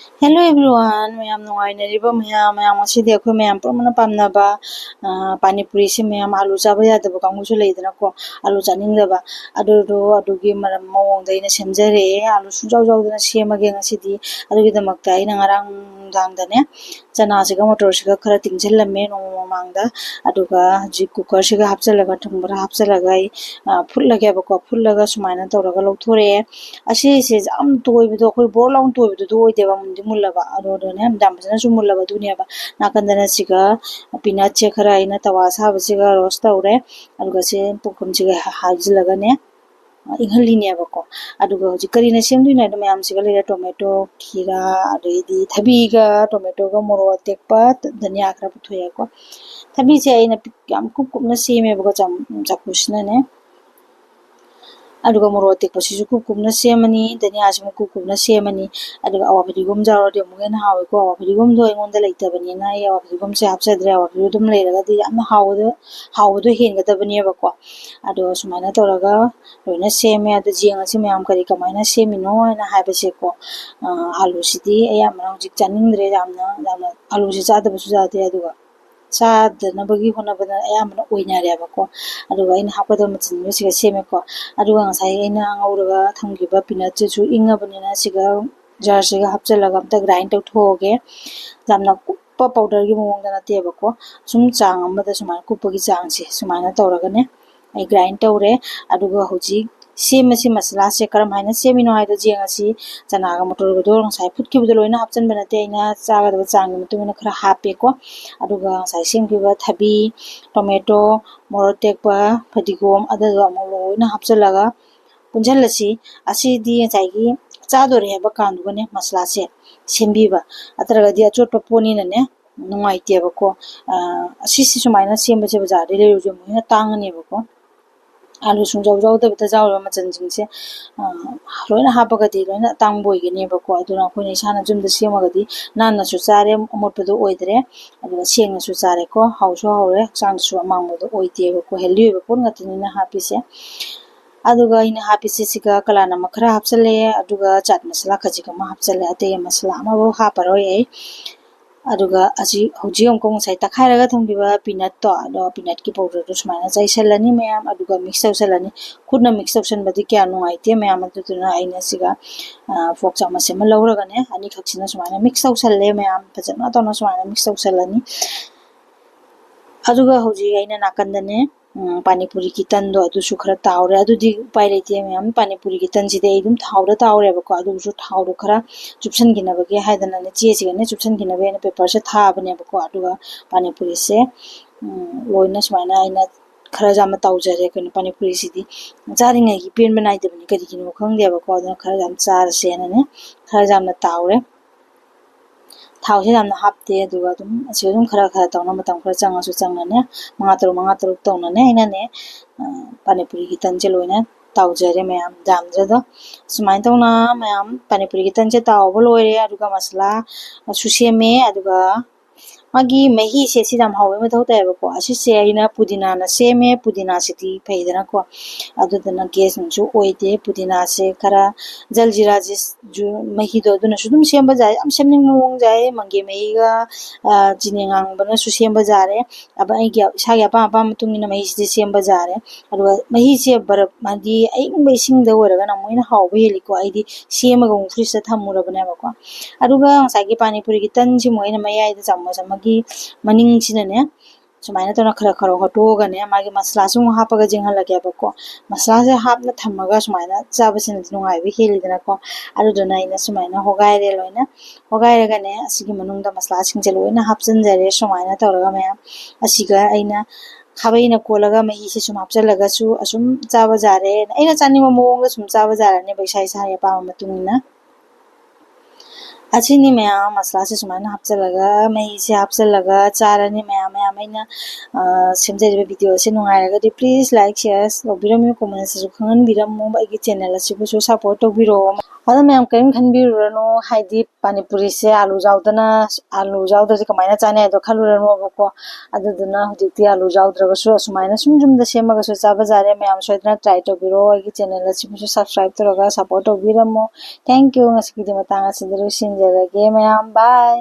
Hello everyone, mayam nungainariba mayam asidi akhoi mayam purmana pamnaba pani puri se mayam alu chaba yadaba kangusu leidana ko alu chaningdaba adugi maram mawongda ina semjare alu sunjaw jawdana semage ngasidi adugi damakta ina ngarang dangdane chana siga motor siga khara tingjallamme nong mamangda aduga ji cooker siga hapchalaga thungbara hapchalaga phutlage bako phutlaga sumaina tawraga lauthore asise jam toibido akhoi borlaung toibido do oideba mundi mullaba adodone dam bajana su mullaba duniyaba nakandana siga peanut che khara ina tawa saba siga roast tawre aduga se pukum siga hajilaga ne inghalinia bako aduga hoji karina semduina do mayam siga lera tomato khira adidi thabi ga tomato ga moro tekpa dhania khara puthoya ko thabi che ina yam kup kup na seme bako cham chapusna ne aduga moro tekpasisu kup kup na semani dhania asimu kup kup na semani aduga awa phadiगम jaro de mugen hawe ko awa phadiगम do engonda leitabani na awa phadiगम se hapsadre awa phadiगम dum leiraga di yamna hawdo hengadabani bako ado sumaina toraga loina seme ado jenga se mayam kari kamaina semino na haibase ko alu sidi ayamna hojik chaningdre yamna alu se chadabasu jade aduga ꯆꯥꯗꯅꯕꯒꯤ ꯍꯣꯠꯅꯕꯗ ꯑꯌꯥꯝꯕꯅ ꯑꯣꯏꯅꯔꯦꯕꯀꯣ ꯑꯗꯨꯒ ꯑꯩꯅ ꯍꯥꯞꯀꯗꯕ ꯃꯆꯜꯁꯤꯡ ꯁꯤꯒ ꯁꯦꯝꯃꯦꯀꯣ ꯑꯗꯨꯒ ꯉꯁꯥꯏ ꯑꯩꯅ ꯉꯧꯔꯒ ꯊꯝꯈꯤꯕ ꯄꯤꯅꯠꯁꯤꯁꯨ ꯏꯪꯉꯕꯅꯤꯅ ꯁꯤꯒ ꯖꯥꯔꯁꯤꯒ ꯍꯥꯞꯆꯤꯜꯂꯒ ꯑꯝꯇ ꯒ꯭ꯔꯥꯏꯟ ꯇꯧꯊꯣꯛꯑꯒꯦ ꯌꯥꯝꯅ ꯀꯨꯞꯄ ꯄꯥꯎꯗꯔꯒꯤ ꯃꯑꯣꯡꯗ ꯅꯠꯇꯦꯕꯀꯣ ꯁꯨꯝ ꯆꯥꯡ ꯑꯃꯗ ꯁꯨꯃꯥꯏꯅ ꯀꯨꯞꯄꯒꯤ ꯆꯥꯡꯁꯦ ꯁꯨꯃꯥꯏꯅ ꯇꯧꯔꯒꯅꯦ ꯑꯩ ꯒ꯭ꯔꯥꯏꯟ ꯇꯧꯔꯦ ꯑꯗꯨꯒ ꯍꯧꯖꯤꯛ ꯁꯦꯝꯃꯁꯤ ꯃꯁꯂꯥꯁꯦ ꯀꯔꯝꯍꯥꯏꯅ ꯁꯦꯝꯃꯤꯅꯣ ꯍꯥꯏꯗꯣ ꯌꯦꯡꯉꯁꯤ ꯆꯅꯥꯒ ꯃꯣꯇꯣꯔꯒꯗꯣ ꯉꯁꯥꯏ ꯐꯨꯠꯈꯤꯕꯗꯣ ꯂꯣꯏꯅ ꯍꯥꯞꯆꯤꯟꯕ ꯅꯠꯇꯦ ꯑꯩꯅ ꯆꯥꯒꯗꯕ ꯆꯥꯡꯒꯤ ꯃꯇꯨꯡ ꯏꯟꯅ ꯈꯔ ꯍꯥꯞꯄꯦꯀꯣ ꯑꯗꯨꯒ ꯉꯁꯥꯏ ꯁꯦꯝꯈꯤꯕ ꯊꯕꯤ ꯇꯣꯃꯦꯇꯣ ꯃꯣꯔꯣꯛ ꯇꯦꯛꯄ ꯐꯗꯤꯒꯣꯝ ꯑꯗꯨꯗꯣ ꯑꯃꯨꯛ ꯂꯣꯏꯅ ꯍꯥꯞꯆꯤꯜꯂꯒ ꯄꯨꯟꯁꯤꯜꯂꯁꯤ ꯑꯁꯤꯗꯤ ꯉꯁꯥꯏꯒꯤ ꯆꯥꯗꯣꯔꯦ ꯍꯥꯏꯕ ꯀꯥꯟꯗꯨꯒꯅꯦ ꯃꯁꯂꯥꯁꯦ ꯁꯦꯝꯕꯤꯕ ꯅꯠꯇ꯭ꯔꯒꯗꯤ ꯑꯆꯣꯠꯄ ꯄꯣꯠꯅꯤꯅꯅꯦ ꯅꯨꯡꯉꯥꯏꯇꯦꯕꯀꯣ ꯑꯁꯤꯁꯤ ꯁꯨꯃꯥꯏꯅ ꯁꯦꯝꯕꯁꯦ ꯕꯖꯥꯔꯗꯩ ꯂꯩꯔꯨꯁꯦ ꯑꯃꯨꯛ ꯍꯦꯟꯅ ꯇꯥꯡꯉꯅꯦꯕꯀꯣ ꯑꯥꯂꯨ ꯁꯨꯡꯖꯥꯎ ꯌꯥꯎꯗꯕꯤꯗ ꯌꯥꯎꯔꯤꯕ ꯃꯆꯜꯁꯤꯡꯁꯦ ꯂꯣꯏꯅ ꯍꯥꯞꯄꯒꯗꯤ ꯂꯣꯏꯅ ꯑꯇꯥꯡꯕ ꯑꯣꯏꯒꯅꯦꯕꯀꯣ ꯑꯗꯨꯅ ꯑꯩꯈꯣꯏꯅ ꯏꯁꯥꯅ ꯌꯨꯝꯗ ꯁꯦꯝꯃꯒꯗꯤ ꯅꯥꯟꯅꯁꯨ ꯆꯥꯔꯦ ꯑꯃꯣꯠꯄꯗꯣ ꯑꯣꯏꯗ꯭ꯔꯦ ꯑꯗꯨꯒ ꯁꯦꯡꯅꯁꯨ ꯆꯥꯔꯦꯀꯣ ꯍꯥꯎꯁꯨ ꯍꯥꯎꯔꯦ ꯍꯛꯆꯥꯡꯁꯨ ꯑꯃꯥꯡꯕꯗꯣ ꯑꯣꯏꯗꯦꯕꯀꯣ ꯍꯦꯜꯗꯤ ꯑꯣꯏꯕ ꯄꯣꯠ ꯉꯥꯛꯇꯅꯤꯅ ꯍꯥꯞꯄꯤꯁꯦ ꯑꯗꯨꯒ ꯑꯩꯅ ꯍꯥꯞꯄꯤꯁꯦ ꯁꯤꯒ ꯀꯂꯥ ꯅꯃꯛ ꯈꯔ ꯍꯥꯞꯆꯜꯂꯦ ꯑꯗꯨꯒ ꯆꯥꯠ ꯃꯁꯂꯥ ꯈꯖꯤꯛ ꯑꯃ ꯍꯥꯞꯆꯜꯂꯦ ꯑꯇꯩ ꯃꯁꯂꯥ ꯑꯃꯐꯥꯎ ꯍꯥꯞꯄꯔꯣꯏ ꯑꯩ ꯑꯗꯨꯒ ꯍꯧꯖꯤꯛ ꯑꯃꯨꯛ ꯉꯁꯥꯏ ꯇꯛꯈꯥꯏꯔꯒ ꯊꯝꯈꯤꯕ ꯄꯤꯅꯠꯇꯣ ꯑꯗꯣ ꯄꯤꯅꯠꯀꯤ ꯄꯥꯎꯗꯔꯗꯣ ꯁꯨꯃꯥꯏꯅ ꯆꯥꯏꯁꯤꯜꯂꯅꯤ ꯃꯌꯥꯝ ꯑꯗꯨꯒ ꯃꯤꯛꯁ ꯇꯧꯁꯜꯂꯅꯤ ꯈꯨꯠꯅ ꯃꯤꯛꯁ ꯇꯧꯁꯟꯕꯗꯤ ꯀꯌꯥ ꯅꯨꯡꯉꯥꯏꯇꯦ ꯃꯌꯥꯝ ꯑꯗꯨꯗꯨꯅ ꯑꯩꯅ ꯁꯤꯒ ꯐꯣꯛ ꯆꯥꯃꯁ ꯑꯃ ꯂꯧꯔꯒꯅꯦ ꯑꯅꯤꯈꯛꯁꯤꯅ ꯁꯨꯃꯥꯏꯅ ꯃꯤꯛꯁ ꯇꯧꯁꯜꯂꯦ ꯃꯌꯥꯝ ꯐꯖꯅ ꯇꯧꯅ ꯁꯨꯃꯥꯏꯅ ꯃꯤꯛꯁ ꯇꯧꯁꯜꯂꯅꯤ ꯑꯗꯨꯒ ꯍꯧꯖꯤꯛ ꯑꯩꯅ ꯅꯥꯀꯟꯗꯅꯦ ꯄꯥꯅꯤꯄꯨꯔꯤꯒꯤ ꯇꯟꯗꯣ ꯑꯗꯨꯁꯨ ꯈꯔ ꯇꯥꯎꯔꯦ ꯑꯗꯨꯗꯤ ꯎꯄꯥꯏ ꯂꯩꯇꯦ ꯃꯌꯥꯝ ꯄꯥꯅꯤꯄꯨꯔꯤꯒꯤ ꯇꯟꯁꯤꯗꯤ ꯑꯩ ꯑꯗꯨꯝ ꯊꯥꯎꯗ ꯇꯥꯎꯔꯦꯕꯀꯣ ꯑꯗꯨꯁꯨ ꯊꯥꯎꯗꯣ ꯈꯔ ꯆꯨꯞꯁꯟꯈꯤꯅꯕꯒꯤ ꯍꯥꯏꯗꯅꯅꯦ ꯆꯦꯁꯤꯒꯅꯦ ꯆꯨꯞꯁꯟꯈꯤꯅꯕ ꯑꯩꯅ ꯄꯦꯄꯔꯁꯦ ꯊꯥꯕꯅꯦꯕꯀꯣ ꯑꯗꯨꯒ ꯄꯥꯅꯤꯄꯨꯔꯤꯁꯦ ꯂꯣꯏꯅ ꯁꯨꯃꯥꯏꯅ ꯑꯩꯅ ꯈꯔ ꯌꯥꯝꯅ ꯇꯥꯎꯖꯔꯦ ꯀꯩꯅꯣ ꯄꯥꯅꯤꯄꯨꯔꯤꯁꯤꯗꯤ ꯆꯥꯔꯤꯉꯩꯒꯤ ꯄꯦꯟꯕ ꯅꯥꯏꯗꯕꯅꯤ ꯀꯔꯤꯒꯤꯅꯣ ꯈꯪꯗꯦꯕꯀꯣ ꯑꯗꯨꯅ ꯈꯔ ꯌꯥꯝ ꯆꯥꯔꯁꯦꯅꯅꯦ ꯈꯔ ꯌꯥꯝꯅ ꯇꯥꯎꯔꯦ ꯊꯥꯎꯁꯦ ꯌꯥꯝꯅ ꯍꯥꯞꯇꯦ ꯑꯗꯨꯒ ꯑꯗꯨꯝ ꯑꯁꯤ ꯑꯗꯨꯝ ꯈꯔ ꯇꯧꯅ ꯃꯇꯝ ꯈꯔ ꯆꯪꯉꯁꯨ ꯆꯪꯉꯅꯤ ꯃꯉꯥ ꯇꯔꯨꯛ ꯇꯧꯅꯅꯦ ꯑꯩꯅꯅꯦ ꯄꯥꯅꯤꯄꯨꯔꯤꯒꯤ ꯇꯟꯁꯦ ꯂꯣꯏꯅ ꯇꯥꯎꯖꯔꯦ ꯃꯌꯥꯝ ꯌꯥꯝꯗ꯭ꯔꯗ ꯁꯨꯃꯥꯏꯅ ꯇꯧꯅ ꯃꯌꯥꯝ ꯄꯥꯅꯤꯄꯨꯔꯤꯒꯤ ꯇꯟꯁꯦ ꯇꯥꯎꯕ ꯂꯣꯏꯔꯦ ꯑꯗꯨꯒ ꯃꯁꯂꯥꯁꯨ ꯁꯦꯝꯃꯦ ꯑꯗꯨꯒ ꯃꯥꯒꯤ ꯃꯍꯤꯁꯦ ꯁꯤ ꯌꯥꯝ ꯍꯥꯎꯕꯩ ꯃꯊꯧ ꯇꯥꯏꯌꯦꯕꯀꯣ ꯑꯁꯤꯁꯦ ꯑꯩꯅ ꯄꯨꯗꯤꯅꯥꯅ ꯁꯦꯝꯃꯦ ꯄꯨꯗꯤꯅꯥꯁꯤꯗꯤ ꯐꯩꯗꯅꯀꯣ ꯑꯗꯨꯗꯨꯅ ꯒꯦꯁ ꯅꯨꯡꯁꯨ ꯑꯣꯏꯗꯦ ꯄꯨꯗꯤꯅꯥꯁꯦ ꯈꯔ ꯖꯜꯖꯤꯔꯥꯁꯨ ꯃꯍꯤꯗꯣ ꯑꯗꯨꯅꯁꯨ ꯑꯗꯨꯝ ꯁꯦꯝꯕ ꯌꯥꯏ ꯌꯥꯝ ꯁꯦꯝꯅꯤꯡꯕ ꯃꯑꯣꯡ ꯌꯥꯏ ꯃꯪꯒꯦ ꯃꯍꯤꯒ ꯆꯤꯅꯤ ꯉꯥꯡꯕꯅꯁꯨ ꯁꯦꯝꯕ ꯌꯥꯔꯦ ꯑꯩꯒꯤ ꯏꯁꯥꯒꯤ ꯑꯄꯥꯝ ꯃꯇꯨꯡ ꯏꯟꯅ ꯃꯍꯤꯁꯤꯗꯤ ꯁꯦꯝꯕ ꯌꯥꯔꯦ ꯑꯗꯨꯒ ꯃꯍꯤꯁꯦ ꯕꯔꯞ ꯍꯥꯏꯗꯤ ꯑꯏꯪꯕ ꯏꯁꯤꯡꯗ ꯑꯣꯏꯔꯒꯅ ꯑꯃꯨꯛ ꯍꯦꯟꯅ ꯍꯥꯎꯕ ꯍꯦꯜꯂꯤꯀꯣ ꯑꯩꯗꯤ ꯁꯦꯝꯃꯒ ꯑꯃꯨꯛ ꯐ꯭ꯔꯤꯖꯇ ꯊꯝꯃꯨꯔꯕꯅꯦꯕꯀꯣ ꯑꯗꯨꯒ ꯉꯁꯥꯏꯒꯤ ꯄꯥꯅꯤꯄꯨꯔꯤꯒꯤ ꯇꯟꯁꯤꯃꯨꯛ ꯑꯩꯅ ꯃꯌꯥꯏꯗ ꯆꯥꯃꯁ ꯑꯃꯒꯤ ꯃꯅꯤꯡꯁꯤꯅꯅꯦ ꯁꯨꯃꯥꯏꯅ ꯇꯧꯅ ꯈꯔ ꯍꯣꯠꯇꯣꯛꯑꯒꯅꯦ ꯃꯥꯒꯤ ꯃꯁꯂꯥꯁꯨ ꯑꯃꯨꯛ ꯍꯥꯞꯄꯒ ꯌꯦꯡꯍꯜꯂꯒꯦꯕꯀꯣ ꯃꯁꯂꯥꯁꯦ ꯍꯥꯞꯅ ꯊꯝꯃꯒ ꯁꯨꯃꯥꯏꯅ ꯆꯥꯕꯁꯤꯅꯗꯤ ꯅꯨꯡꯉꯥꯏꯕ ꯍꯦꯜꯂꯤꯗꯅꯀꯣ ꯑꯗꯨꯗꯨꯅ ꯑꯩꯅ ꯁꯨꯃꯥꯏꯅ ꯍꯣꯒꯥꯏꯔꯦ ꯂꯣꯏꯅ ꯍꯣꯒꯥꯏꯔꯒꯅꯦ ꯑꯁꯤꯒꯤ ꯃꯅꯨꯡꯗ ꯃꯁꯂꯥꯁꯤꯡꯁꯦ ꯂꯣꯏꯅ ꯍꯥꯞꯆꯤꯟꯖꯔꯦ ꯁꯨꯃꯥꯏꯅ ꯇꯧꯔꯒ ꯃꯌꯥꯝ ꯑꯁꯤꯒ ꯑꯩꯅ ꯈꯥꯕꯩꯅ ꯀꯣꯠꯂꯒ ꯃꯍꯤꯁꯦ ꯁꯨꯝ ꯍꯥꯞꯆꯤꯜꯂꯒꯁꯨ ꯑꯁꯨꯝ ꯆꯥꯕ ꯌꯥꯔꯦ ꯑꯩꯅ ꯆꯥꯅꯤꯡꯕ ꯃꯑꯣꯡꯗ ꯁꯨꯝ ꯆꯥꯕ ꯌꯥꯔꯅꯦꯕ ꯏꯁꯥꯒꯤ ꯑꯄꯥꯝꯕ ꯃꯇꯨꯡ ꯏꯟꯅ ꯑꯁꯤꯅꯤ ꯃꯌꯥꯝ ꯃꯁꯂꯥꯁꯦ ꯁꯨꯃꯥꯏꯅ ꯍꯥꯞꯆꯤꯜꯂꯒ ꯃꯍꯤꯁꯦ ꯍꯥꯞꯆꯤꯜꯂꯒ ꯆꯥꯔꯅꯤ ꯃꯌꯥꯝ ꯑꯩꯅ ꯁꯦꯝꯖꯔꯤꯕ ꯚꯤꯗꯤꯑꯣ ꯑꯁꯤ ꯅꯨꯡꯉꯥꯏꯔꯒꯗꯤ ꯄ꯭ꯂꯤꯖ ꯂꯥꯏꯛ ꯁꯤꯌꯔ ꯇꯧꯕꯤꯔꯝꯃꯨ ꯀꯣꯃꯦꯟꯇꯁꯨ ꯈꯪꯍꯟꯕꯤꯔꯝꯃꯨ ꯑꯩꯒꯤ ꯆꯦꯅꯦꯜ ꯑꯁꯤꯕꯨꯁꯨ ꯁꯞꯄꯣꯔꯠ ꯇꯧꯕꯤꯔꯛꯑꯣ ꯑꯗꯣ ꯃꯌꯥꯝ ꯀꯔꯤꯝ ꯈꯟꯕꯤꯔꯨꯔꯅꯨ ꯍꯥꯏꯗꯤ ꯄꯥꯅꯤꯄꯨꯔꯤꯁꯦ ꯑꯥꯂꯨ ꯌꯥꯎꯗ꯭ꯔꯗꯤ ꯀꯃꯥꯏꯅ ꯆꯥꯅꯤ ꯍꯥꯏꯗꯣ ꯈꯜꯂꯨꯔꯅꯣꯕꯀꯣ ꯑꯗꯨꯗꯨꯅ ꯍꯧꯖꯤꯛꯇꯤ ꯑꯥꯂꯨ ꯌꯥꯎꯗ꯭ꯔꯒꯁꯨ ꯑꯁꯨꯃꯥꯏꯅ ꯁꯨꯝ ꯌꯨꯝꯗ ꯁꯦꯝꯃꯒꯁꯨ ꯆꯥꯕ ꯌꯥꯔꯦ ꯃꯌꯥꯝ ꯁꯣꯏꯗꯅ ꯇ꯭ꯔꯥꯏ ꯇꯧꯕꯤꯔꯛꯑꯣ ꯑꯩꯒꯤ ꯆꯦꯅꯦꯜ ꯑꯁꯤꯕꯨꯁꯨ ꯁꯕꯁꯀ꯭ꯔꯥꯏꯕ ꯇꯧꯔꯒ ꯁꯞꯄꯣꯔꯠ ꯇꯧꯕꯤꯔꯝꯃꯣ ꯊꯦꯡꯛ ꯌꯨ ꯉꯁꯤꯒꯤꯗꯤ ꯃꯇꯥꯡ ꯑꯁꯤꯗ ꯂꯣꯏꯁꯤꯟꯖꯔꯦ ꯊꯝꯖꯔꯒꯦ ꯃꯌꯥꯝ ꯕꯥꯏ꯫